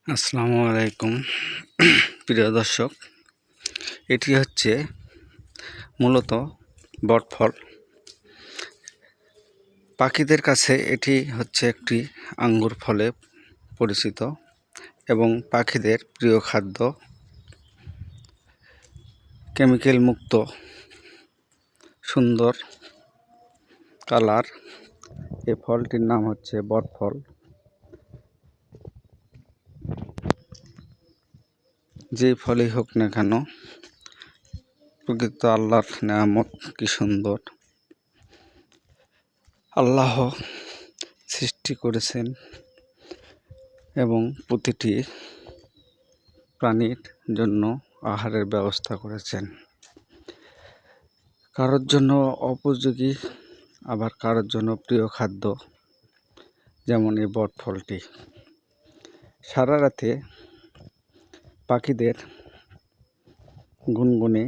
আসসালামু আলাইকুম প্রিয় দর্শক, এটি হচ্ছে মূলত বটফল। পাখিদের কাছে এটি হচ্ছে একটি আঙ্গুর ফলে পরিচিত এবং পাখিদের প্রিয় খাদ্য। কেমিক্যাল মুক্ত, সুন্দর কালার। এই ফলটির নাম হচ্ছে বটফল। যেই ফলই হোক না কেন, প্রকৃত আল্লাহর নেয়ামত। কি সুন্দর আল্লাহ সৃষ্টি করেছেন এবং প্রতিটি প্রাণীর জন্য আহারের ব্যবস্থা করেছেন। কারোর জন্য উপযোগী, আবার কারোর জন্য প্রিয় খাদ্য। যেমন এই বটফলটি সারা রাতে পাখিদের গুনগুনে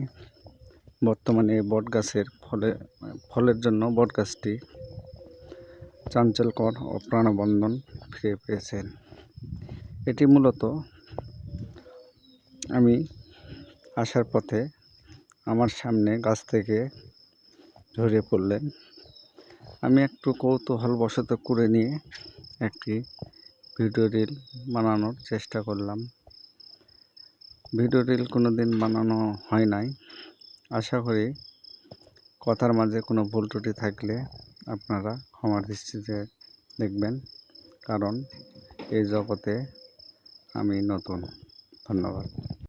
বর্তমানে বটগাছের ফলের জন্য বটগাছটি চাঞ্চল্যকর ও প্রাণবন্ধন ফিরে পেয়েছেন। এটি মূলত আমি আসার পথে আমার সামনে গাছ থেকে ঝরে পড়লেন। আমি একটু কৌতূহলবশত করে নিয়ে একটি ভিডিও রিল বানানোর চেষ্টা করলাম। ভিডিও রিল কোনো দিন বানানো হয় নাই। আশা করি কথার মাঝে কোনো ভুল ত্রুটি থাকলে আপনারা ক্ষমার দৃষ্টিতে দেখবেন, কারণ এই জগতে আমি নতুন। ধন্যবাদ।